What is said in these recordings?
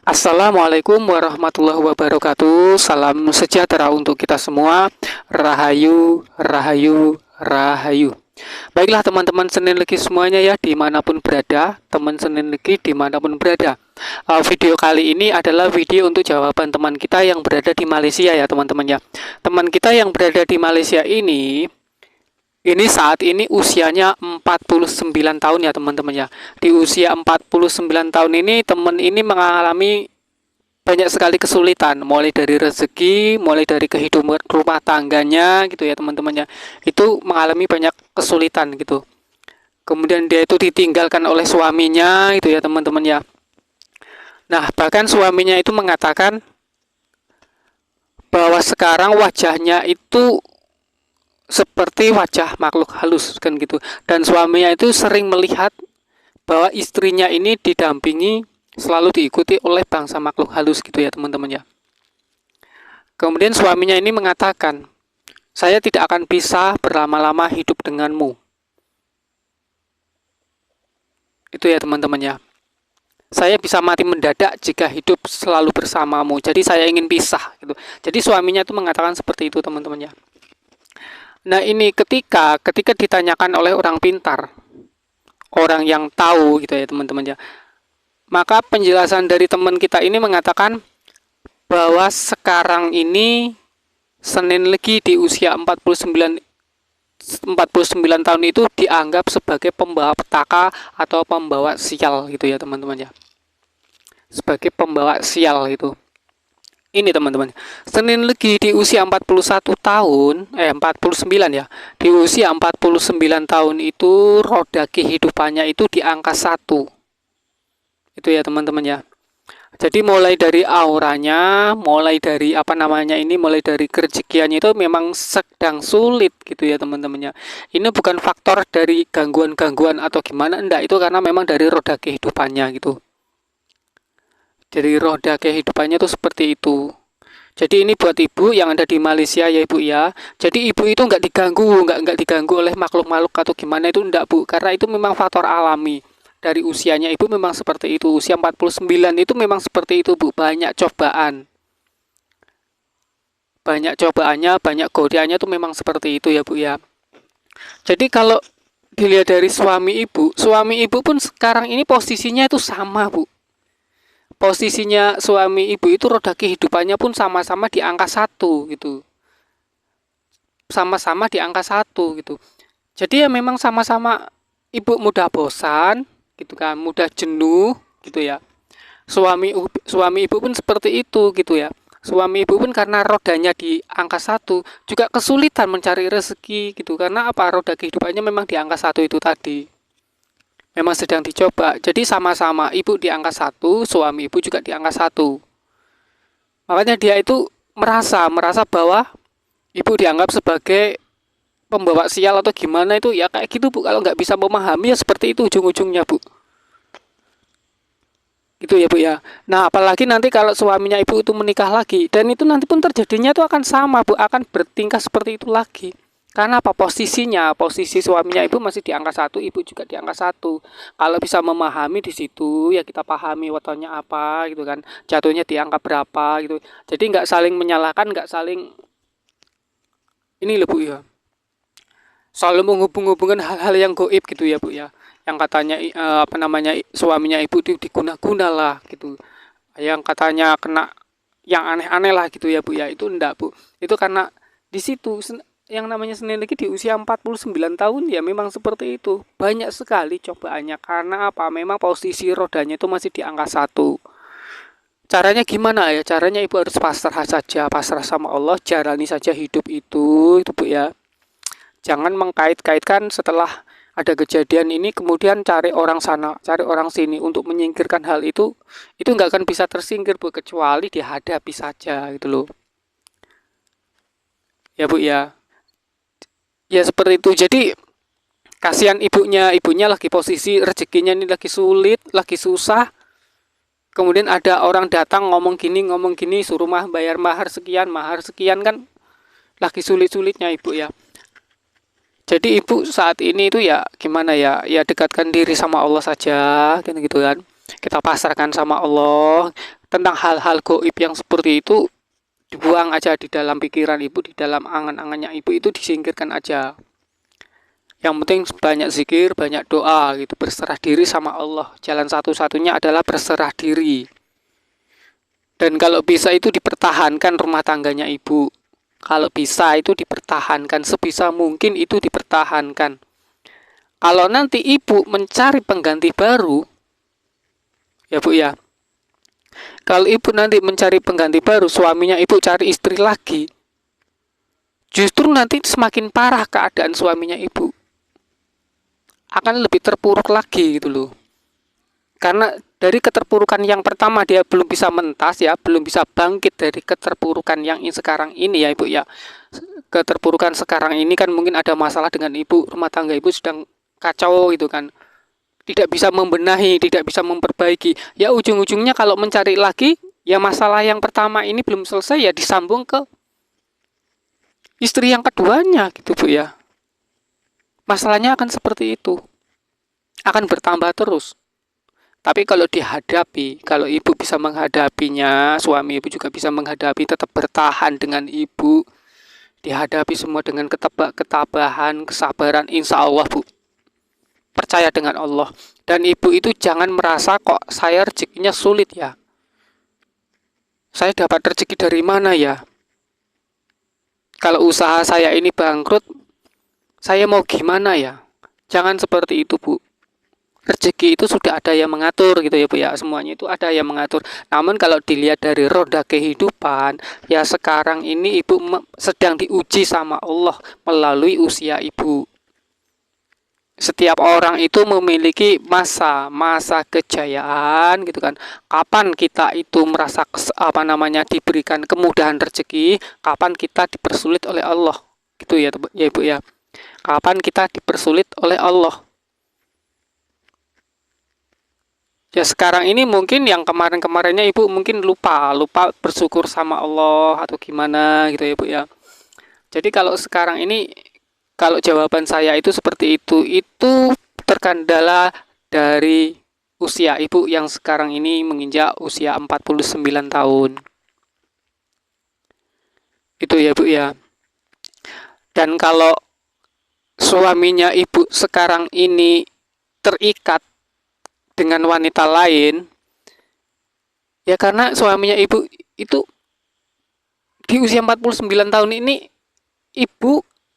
Assalamualaikum warahmatullahi wabarakatuh. Salam sejahtera untuk kita semua. Rahayu, rahayu, rahayu. Baiklah teman-teman Senin Legi semuanya ya, dimanapun berada, teman Senin Legi dimanapun berada. Video kali ini adalah video untuk jawaban teman kita yang berada di Malaysia ya teman-teman ya. Teman kita yang berada di Malaysia ini saat ini usianya 49 tahun ya teman-teman ya. Di usia 49 tahun ini teman ini mengalami banyak sekali kesulitan, mulai dari rezeki, mulai dari kehidupan rumah tangganya gitu ya teman-teman ya. Itu mengalami banyak kesulitan gitu. Kemudian dia itu ditinggalkan oleh suaminya itu ya teman-teman ya. Nah, bahkan suaminya itu mengatakan bahwa sekarang wajahnya itu seperti wajah makhluk halus kan gitu, dan suaminya itu sering melihat bahwa istrinya ini didampingi, selalu diikuti oleh bangsa makhluk halus gitu ya teman-teman ya. Kemudian suaminya ini mengatakan, saya tidak akan bisa berlama-lama hidup denganmu, itu ya teman-teman ya. Saya bisa mati mendadak jika hidup selalu bersamamu, jadi saya ingin pisah gitu. Jadi suaminya itu mengatakan seperti itu teman-teman ya. Nah ini ketika ditanyakan oleh orang pintar, orang yang tahu gitu ya teman-teman ya, maka penjelasan dari teman kita ini mengatakan bahwa sekarang ini Senin Legi di usia 49 tahun itu dianggap sebagai pembawa petaka atau pembawa sial gitu ya teman-teman ya. Sebagai pembawa sial itu. Ini teman-teman, Senin Legi di usia 41 tahun, 49 ya. Di usia 49 tahun itu roda kehidupannya itu di angka 1. Itu ya teman-teman ya. Jadi mulai dari auranya, mulai dari mulai dari kerezekiannya itu memang sedang sulit gitu ya teman-teman ya. Ini bukan faktor dari gangguan-gangguan atau gimana, enggak, itu karena memang dari roda kehidupannya gitu. Jadi roda kehidupannya itu seperti itu. Jadi ini buat ibu yang ada di Malaysia ya ibu ya. Jadi ibu itu nggak diganggu oleh makhluk-makhluk atau gimana, itu enggak bu, karena itu memang faktor alami. Dari usianya ibu memang seperti itu. Usia 49 itu memang seperti itu bu. Banyak cobaan. Banyak cobaannya, banyak godaannya itu memang seperti itu ya bu ya. Jadi kalau dilihat dari suami ibu pun sekarang ini posisinya itu sama bu. Posisinya suami ibu itu roda kehidupannya pun sama-sama di angka 1 gitu. Sama-sama di angka 1 gitu. Jadi ya memang sama-sama ibu mudah bosan gitu kan, mudah jenuh gitu ya. Suami ibu pun seperti itu gitu ya. Suami ibu pun karena rodanya di angka 1 juga kesulitan mencari rezeki gitu. Karena apa? Roda kehidupannya memang di angka 1 itu tadi. Memang sedang dicoba. Jadi sama-sama ibu di angka 1, suami ibu juga di angka 1. Makanya dia itu merasa bahwa ibu dianggap sebagai pembawa sial atau gimana, itu ya kayak gitu bu. Kalau nggak bisa memahami ya seperti itu ujung-ujungnya bu. Gitu ya bu ya. Nah apalagi nanti kalau suaminya ibu itu menikah lagi, dan itu nanti pun terjadinya itu akan sama bu, akan bertingkah seperti itu lagi. Karena apa? Posisi suaminya ibu masih di angka 1, ibu juga di angka 1. Kalau bisa memahami di situ ya kita pahami wataknya apa gitu kan, jatuhnya di angka berapa gitu. Jadi nggak saling menyalahkan, nggak saling ini loh bu ya, selalu menghubung-hubungkan hal-hal yang goib gitu ya bu ya, yang katanya suaminya ibu itu diguna-guna lah gitu, yang katanya kena yang aneh-aneh lah gitu ya bu ya. Itu enggak bu, itu karena di situ yang namanya Senin Legi di usia 49 tahun ya memang seperti itu, banyak sekali cobaannya. Karena apa? Memang posisi rodanya itu masih di angka 1. Caranya gimana ya? Caranya ibu harus pasrah saja, pasrah sama Allah, jalani saja hidup itu bu ya. Jangan mengkait-kaitkan setelah ada kejadian ini kemudian cari orang sana, cari orang sini untuk menyingkirkan hal itu. Itu nggak akan bisa tersingkir bu, kecuali dihadapi saja gitu loh. Ya bu ya. Ya seperti itu. Jadi kasihan ibunya lagi posisi rezekinya ini lagi sulit, lagi susah. Kemudian ada orang datang ngomong gini, suruh bayar mahar sekian kan, lagi sulit-sulitnya ibu ya. Jadi ibu saat ini itu ya gimana ya, ya dekatkan diri sama Allah saja, gitu kan. Kita pasrahkan sama Allah. tentang hal-hal gaib yang seperti itu dibuang aja di dalam pikiran ibu, di dalam angan-angannya ibu, itu disingkirkan aja. Yang penting banyak zikir, banyak doa gitu, berserah diri sama Allah. Jalan satu-satunya adalah berserah diri. Dan kalau bisa itu dipertahankan rumah tangganya ibu. Kalau bisa itu dipertahankan, sebisa mungkin itu dipertahankan. Kalau nanti ibu mencari pengganti baru, ya bu ya, kalau ibu nanti mencari pengganti baru, suaminya ibu cari istri lagi, justru nanti semakin parah keadaan suaminya ibu. Akan lebih terpuruk lagi gitu loh. Karena dari keterpurukan yang pertama dia belum bisa mentas ya, belum bisa bangkit dari keterpurukan yang sekarang ini ya ibu ya. Keterpurukan sekarang ini kan mungkin ada masalah dengan ibu, rumah tangga ibu sedang kacau gitu kan. Tidak bisa membenahi, tidak bisa memperbaiki. Ya ujung-ujungnya kalau mencari lagi, ya masalah yang pertama ini belum selesai ya disambung ke istri yang keduanya gitu bu ya. Masalahnya akan seperti itu. Akan bertambah terus. Tapi kalau dihadapi, kalau ibu bisa menghadapinya, suami ibu juga bisa menghadapi, tetap bertahan dengan ibu, dihadapi semua dengan ketabahan, kesabaran, insya Allah bu. Percaya dengan Allah. Dan ibu itu jangan merasa kok saya rezekinya sulit ya. Saya dapat rezeki dari mana ya? Kalau usaha saya ini bangkrut, saya mau gimana ya? Jangan seperti itu bu. Rezeki itu sudah ada yang mengatur gitu ya bu ya. Semuanya itu ada yang mengatur. Namun kalau dilihat dari roda kehidupan, ya sekarang ini ibu sedang diuji sama Allah melalui usia ibu. Setiap orang itu memiliki masa kejayaan gitu kan. Kapan kita itu merasa diberikan kemudahan rezeki, kapan kita dipersulit oleh Allah. Gitu ya, ya Ibu ya. Kapan kita dipersulit oleh Allah. Ya sekarang ini mungkin yang kemarin-kemarinnya Ibu mungkin lupa bersyukur sama Allah atau gimana gitu ya Ibu ya. Jadi kalau sekarang ini, kalau jawaban saya itu seperti itu terkendala dari usia ibu yang sekarang ini menginjak usia 49 tahun. Itu ya bu ya. Dan kalau suaminya ibu sekarang ini terikat dengan wanita lain, ya karena suaminya ibu itu di usia 49 tahun ini,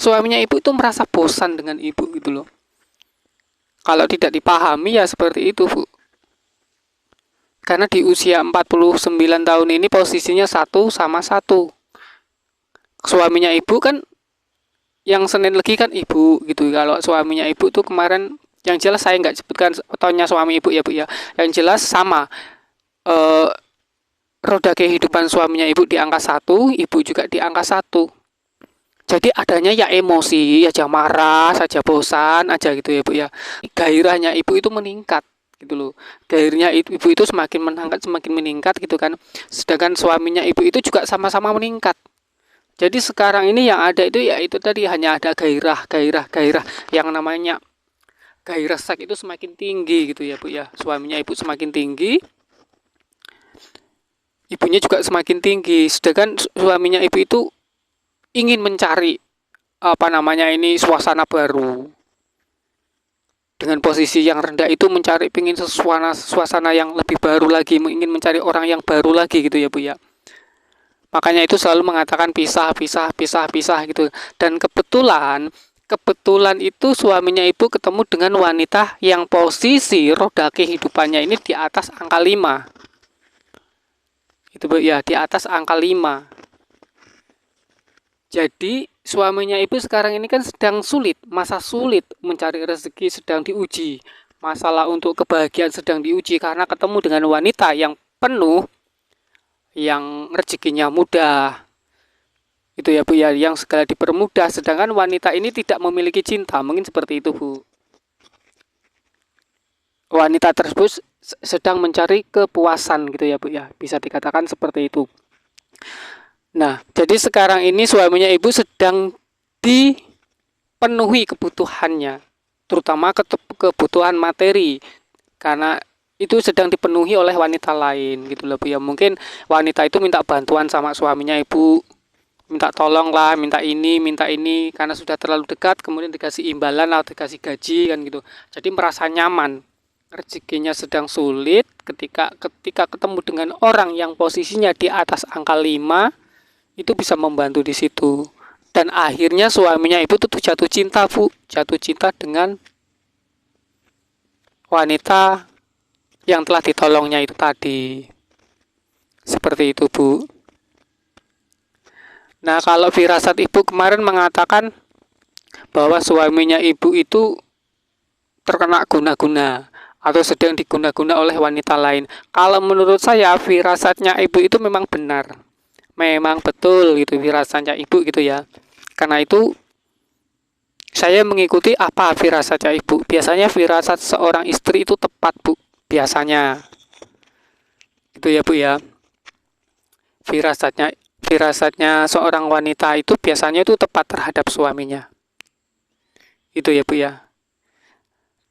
suaminya ibu itu merasa bosan dengan ibu gitu loh. Kalau tidak dipahami ya seperti itu bu. Karena di usia 49 tahun ini posisinya 1 sama 1. Suaminya ibu kan yang Senin Legi kan ibu gitu. Kalau suaminya ibu tuh kemarin, yang jelas saya nggak sebutkan tahunnya suami ibu ya bu ya. Yang jelas sama. Roda kehidupan suaminya ibu di angka 1, ibu juga di angka 1. Jadi adanya ya emosi, aja marah, saja bosan aja gitu ya bu ya. Gairahnya ibu itu meningkat gitu loh. Gairahnya ibu itu semakin meningkat gitu kan. Sedangkan suaminya ibu itu juga sama-sama meningkat. Jadi sekarang ini yang ada itu ya itu tadi, hanya ada gairah yang namanya gairah seks itu semakin tinggi gitu ya bu ya. Suaminya ibu semakin tinggi, ibunya juga semakin tinggi. Sedangkan suaminya ibu itu ingin mencari suasana baru. Dengan posisi yang rendah itu pingin suasana yang lebih baru lagi, ingin mencari orang yang baru lagi gitu ya bu ya. Makanya itu selalu mengatakan pisah gitu. Dan kebetulan itu suaminya ibu ketemu dengan wanita yang posisi roda kehidupannya ini di atas angka 5. Itu bu ya, di atas angka 5. Jadi suaminya ibu sekarang ini kan sedang masa sulit mencari rezeki sedang diuji. Masalah untuk kebahagiaan sedang diuji karena ketemu dengan wanita yang penuh, yang rezekinya mudah. Itu ya bu ya, yang segala dipermudah. Sedangkan wanita ini tidak memiliki cinta, mungkin seperti itu bu. Wanita tersebut sedang mencari kepuasan gitu ya bu ya, bisa dikatakan seperti itu. Nah, jadi sekarang ini suaminya ibu sedang dipenuhi kebutuhannya, terutama kebutuhan materi. Karena itu sedang dipenuhi oleh wanita lain gitu loh Bu ya. Mungkin wanita itu minta bantuan sama suaminya Ibu, minta tolong lah, minta ini karena sudah terlalu dekat, kemudian dikasih imbalan atau dikasih gaji kan gitu. Jadi merasa nyaman. Rezekinya sedang sulit ketika ketemu dengan orang yang posisinya di atas angka 5 itu bisa membantu di situ. Dan akhirnya suaminya Ibu tuh jatuh cinta Bu, jatuh cinta dengan wanita yang telah ditolongnya itu tadi. Seperti itu Bu. Nah, kalau firasat Ibu kemarin mengatakan bahwa suaminya Ibu itu terkena guna-guna atau sedang diguna-guna oleh wanita lain. Kalau menurut saya firasatnya Ibu itu memang benar. Memang betul gitu firasatnya Ibu gitu ya. Karena itu saya mengikuti apa firasatnya Ibu. Biasanya firasat seorang istri itu tepat Bu. Biasanya. Gitu ya Bu ya. Firasatnya seorang wanita itu biasanya itu tepat terhadap suaminya. Itu ya Bu ya.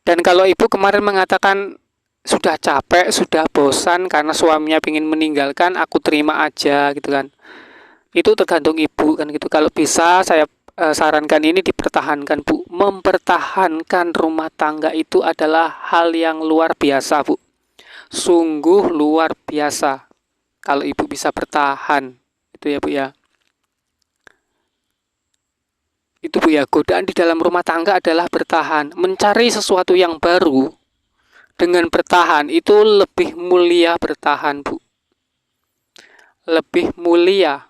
Dan kalau Ibu kemarin mengatakan sudah capek, sudah bosan karena suaminya ingin meninggalkan, aku terima aja gitu kan. Itu tergantung Ibu kan gitu. Kalau bisa saya sarankan ini dipertahankan Bu. Mempertahankan rumah tangga itu adalah hal yang luar biasa Bu. Sungguh luar biasa. Kalau Ibu bisa bertahan. Itu ya Bu ya. Itu Bu ya, godaan di dalam rumah tangga adalah bertahan. Mencari sesuatu yang baru dengan bertahan itu lebih mulia bertahan Bu. Lebih mulia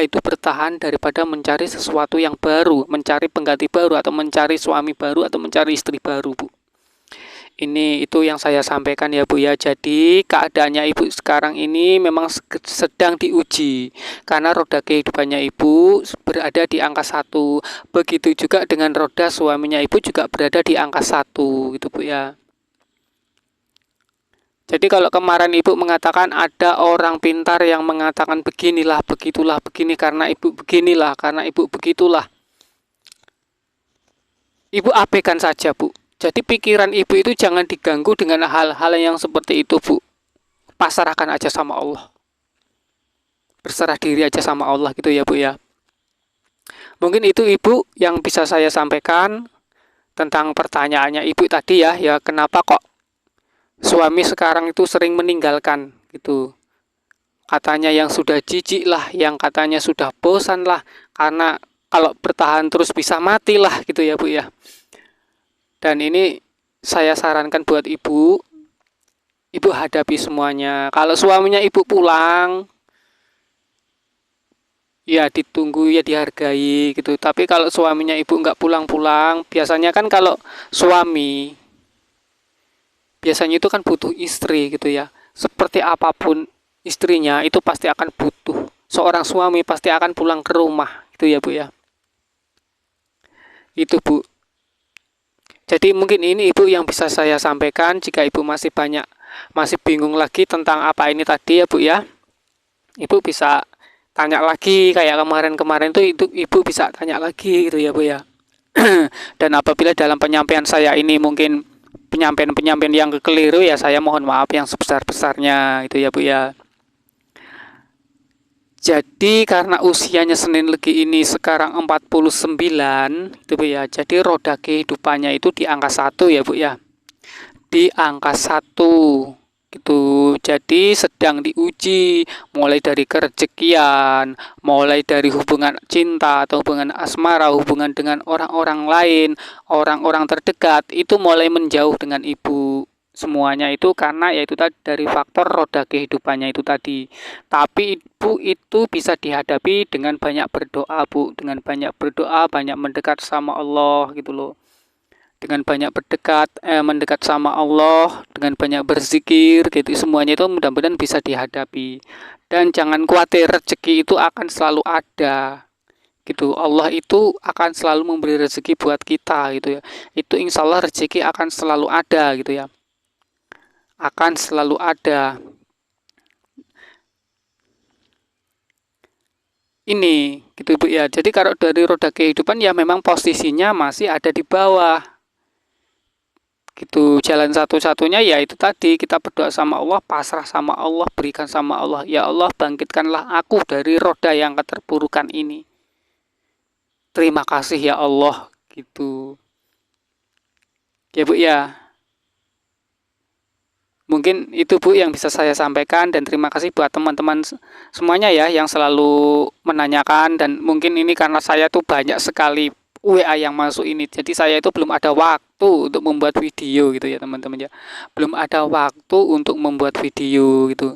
itu bertahan daripada mencari sesuatu yang baru, mencari pengganti baru atau mencari suami baru atau mencari istri baru Bu. Ini itu yang saya sampaikan ya Bu ya. Jadi keadaannya Ibu sekarang ini memang sedang diuji karena roda kehidupannya Ibu berada di angka 1. Begitu juga dengan roda suaminya Ibu juga berada di angka 1 gitu Bu ya. Jadi kalau kemarin Ibu mengatakan ada orang pintar yang mengatakan beginilah, begitulah, begini karena Ibu beginilah, karena Ibu begitulah. Ibu abaikan saja Bu. Jadi pikiran Ibu itu jangan diganggu dengan hal-hal yang seperti itu Bu. Pasrahkan aja sama Allah. Berserah diri aja sama Allah gitu ya Bu ya. Mungkin itu Ibu yang bisa saya sampaikan tentang pertanyaannya Ibu tadi ya. Ya kenapa kok suami sekarang itu sering meninggalkan gitu. Katanya yang sudah jijik lah, yang katanya sudah bosan lah. Karena kalau bertahan terus bisa mati lah gitu ya Bu ya. Dan ini saya sarankan buat Ibu hadapi semuanya. Kalau suaminya Ibu pulang, ya ditunggu ya dihargai gitu. Tapi kalau suaminya Ibu nggak pulang-pulang, biasanya kan kalau suami, biasanya itu kan butuh istri gitu ya. Seperti apapun istrinya, itu pasti akan butuh. Seorang suami pasti akan pulang ke rumah gitu ya Bu ya. Itu Bu. Jadi mungkin ini Ibu yang bisa saya sampaikan. Jika Ibu masih bingung lagi tentang apa ini tadi ya Bu ya, Ibu bisa tanya lagi kayak kemarin-kemarin tuh itu Ibu bisa tanya lagi gitu ya Bu ya. Dan apabila dalam penyampaian saya ini mungkin penyampaian yang keliru ya saya mohon maaf yang sebesar-besarnya itu ya Bu ya. Jadi karena usianya Senin Legi ini sekarang 49 itu Bu ya. Jadi roda kehidupannya itu di angka 1 ya Bu ya. Di angka 1 gitu. Jadi sedang diuji mulai dari kerezekian, mulai dari hubungan cinta atau hubungan asmara, hubungan dengan orang-orang lain, orang-orang terdekat itu mulai menjauh dengan Ibu. Semuanya itu karena yaitu tadi dari faktor roda kehidupannya itu tadi. Tapi Ibu itu bisa dihadapi dengan banyak berdoa Bu, dengan banyak berdoa, banyak mendekat sama Allah gitu loh. Dengan banyak mendekat sama Allah, dengan banyak berzikir gitu, semuanya itu mudah-mudahan bisa dihadapi. Dan jangan khawatir, rezeki itu akan selalu ada gitu. Allah itu akan selalu memberi rezeki buat kita gitu ya. Itu insya Allah rezeki akan selalu ada gitu ya. Akan selalu ada. Ini gitu Bu ya. Jadi kalau dari roda kehidupan ya memang posisinya masih ada di bawah. Gitu, jalan satu-satunya ya itu tadi, kita berdoa sama Allah, pasrah sama Allah, berikan sama Allah. Ya Allah, bangkitkanlah aku dari roda yang keterpurukan ini. Terima kasih ya Allah, gitu. Ya Bu ya. Mungkin itu Bu yang bisa saya sampaikan, dan terima kasih buat teman-teman semuanya ya yang selalu menanyakan. Dan mungkin ini karena saya tuh banyak sekali WA yang masuk ini, jadi saya itu belum ada waktu untuk membuat video gitu ya teman-teman ya. Belum ada waktu untuk membuat video gitu.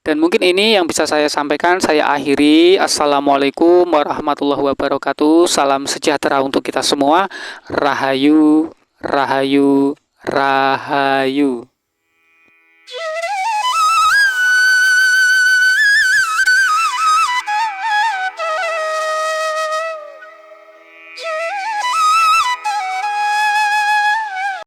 Dan mungkin ini yang bisa saya sampaikan, saya akhiri. Assalamualaikum warahmatullahi wabarakatuh. Salam sejahtera untuk kita semua. Rahayu, rahayu, rahayu.